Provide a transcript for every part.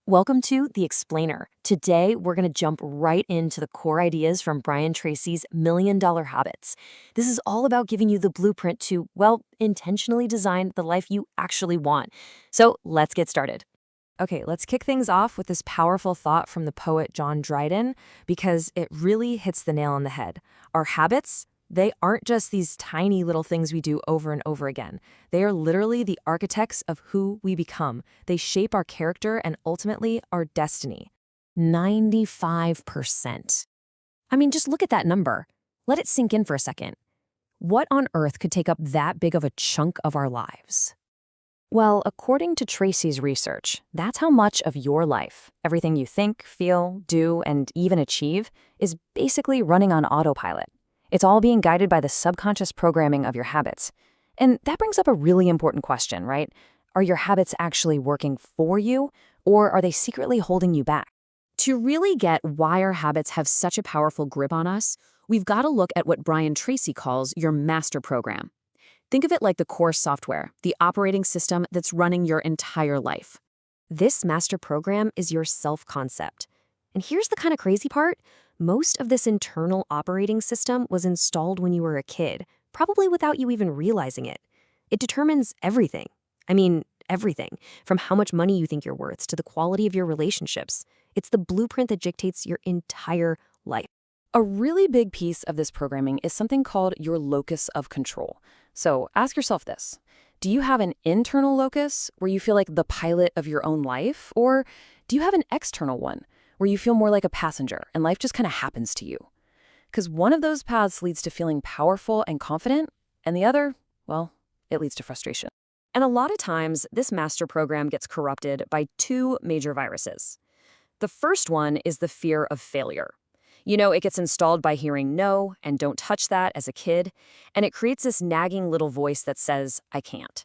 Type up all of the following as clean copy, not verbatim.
Welcome to The Explainer. Today, we're going to jump right into the core ideas from Brian Tracy's $1,000,000 Habits. This is all about giving you the blueprint to, well, intentionally design the life you actually want. So let's get started. Okay, let's kick things off with this powerful thought from the poet John Dryden because it really hits the nail on the head. Our habits, they aren't just these tiny little things we do over and over again. They are literally the architects of who we become. They shape our character and ultimately our destiny. 95%. I mean, just look at that number. Let it sink in for a second. What on earth could take up that big of a chunk of our lives? Well, according to Tracy's research, that's how much of your life, everything you think, feel, do, and even achieve, is basically running on autopilot. It's all being guided by the subconscious programming of your habits. And that brings up a really important question, right? Are your habits actually working for you, or are they secretly holding you back? To really get why our habits have such a powerful grip on us, we've got to look at what Brian Tracy calls your master program. Think of it like the core software, the operating system that's running your entire life. This master program is your self-concept. And here's the kind of crazy part. Most of this internal operating system was installed when you were a kid, probably without you even realizing it. It determines everything. I mean, everything, from how much money you think you're worth to the quality of your relationships. It's the blueprint that dictates your entire life. A really big piece of this programming is something called your locus of control. So ask yourself this. Do you have an internal locus where you feel like the pilot of your own life? Or do you have an external one where you feel more like a passenger and life just kind of happens to you? Because one of those paths leads to feeling powerful and confident, and the other, well, it leads to frustration. And a lot of times, this master program gets corrupted by two major viruses. The first one is the fear of failure. You know, it gets installed by hearing no and don't touch that as a kid, and it creates this nagging little voice that says, I can't.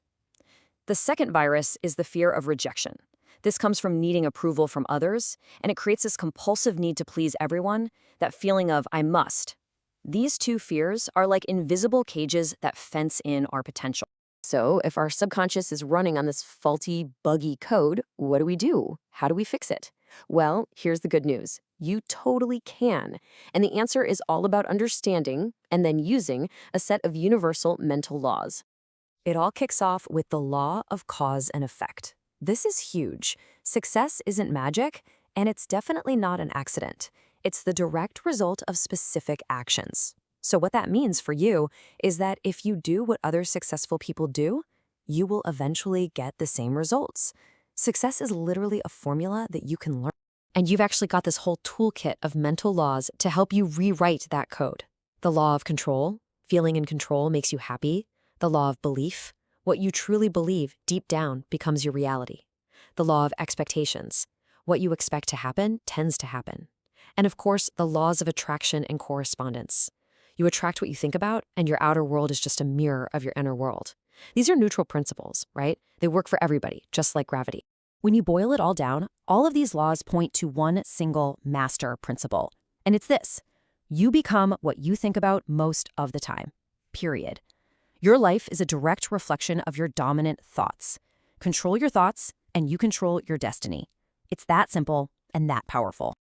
The second virus is the fear of rejection. This comes from needing approval from others, and it creates this compulsive need to please everyone, that feeling of I must. These two fears are like invisible cages that fence in our potential. So if our subconscious is running on this faulty, buggy code, what do? How do we fix it? Well, here's the good news. You totally can. And the answer is all about understanding and then using a set of universal mental laws. It all kicks off with the law of cause and effect. This is huge. Success isn't magic, and it's definitely not an accident. It's the direct result of specific actions. So what that means for you is that if you do what other successful people do, you will eventually get the same results. Success is literally a formula that you can learn. And you've actually got this whole toolkit of mental laws to help you rewrite that code. The law of control, feeling in control makes you happy. The law of belief, what you truly believe deep down becomes your reality. The law of expectations, what you expect to happen tends to happen. And of course, the laws of attraction and correspondence. You attract what you think about, and your outer world is just a mirror of your inner world. These are neutral principles, right? They work for everybody, just like gravity. When you boil it all down, all of these laws point to one single master principle. And it's this: you become what you think about most of the time, period. Your life is a direct reflection of your dominant thoughts. Control your thoughts, and you control your destiny. It's that simple and that powerful.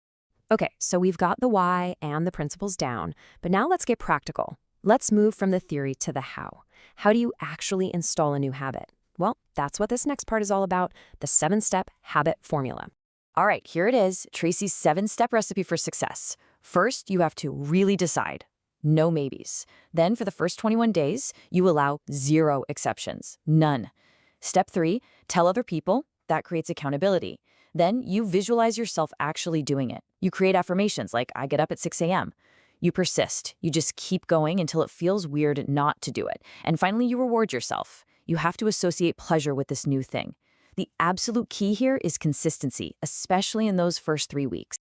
Okay, so we've got the why and the principles down, but now let's get practical. Let's move from the theory to the how. How do you actually install a new habit? Well, that's what this next part is all about, the 7-step habit formula. All right, here it is, Tracy's 7-step recipe for success. First, you have to really decide. No maybes. Then for the first 21 days, you allow 0 exceptions. None. Step 3, tell other people. That creates accountability. Then you visualize yourself actually doing it. You create affirmations like, I get up at 6 a.m. You persist. You just keep going until it feels weird not to do it. And finally, you reward yourself. You have to associate pleasure with this new thing. The absolute key here is consistency, especially in those first 3 weeks.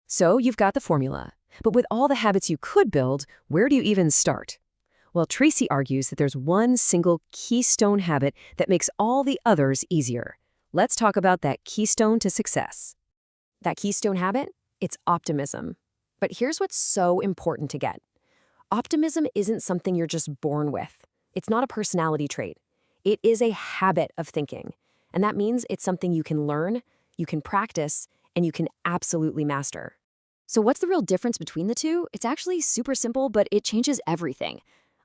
So you've got the formula. But with all the habits you could build, where do you even start? Well, Tracy argues that there's one single keystone habit that makes all the others easier. Let's talk about that keystone to success. That keystone habit? It's optimism. But here's what's so important to get. Optimism isn't something you're just born with. It's not a personality trait. It is a habit of thinking. And that means it's something you can learn, you can practice, and you can absolutely master. So what's the real difference between the two? It's actually super simple, but it changes everything.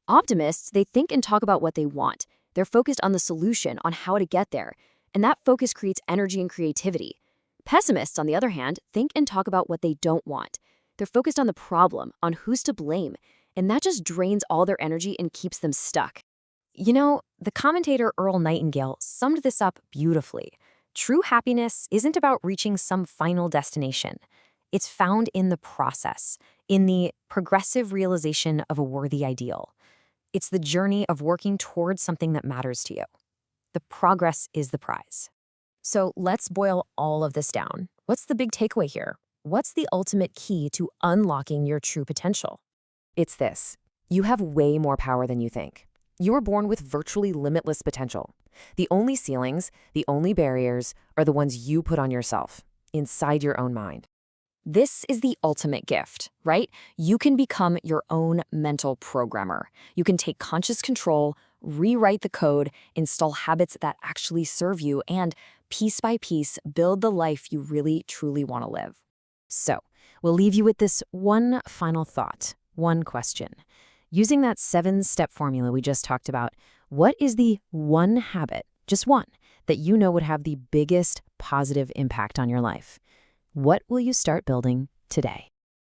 Optimists, they think and talk about what they want. They're focused on the solution, on how to get there, and that focus creates energy and creativity. Pessimists, on the other hand, think and talk about what they don't want. They're focused on the problem, on who's to blame, and that just drains all their energy and keeps them stuck. You know, the commentator Earl Nightingale summed this up beautifully. True happiness isn't about reaching some final destination. It's found in the process, in the progressive realization of a worthy ideal. It's the journey of working towards something that matters to you. The progress is the prize. So let's boil all of this down. What's the big takeaway here? What's the ultimate key to unlocking your true potential? It's this: you have way more power than you think. You were born with virtually limitless potential. The only ceilings, the only barriers, are the ones you put on yourself, inside your own mind. This is the ultimate gift, right? You can become your own mental programmer. You can take conscious control, rewrite the code, install habits that actually serve you, and piece by piece, build the life you really, truly want to live. So, we'll leave you with this one final thought, one question. Using that 7-step formula we just talked about, what is the one habit, just one, that you know would have the biggest positive impact on your life? What will you start building today?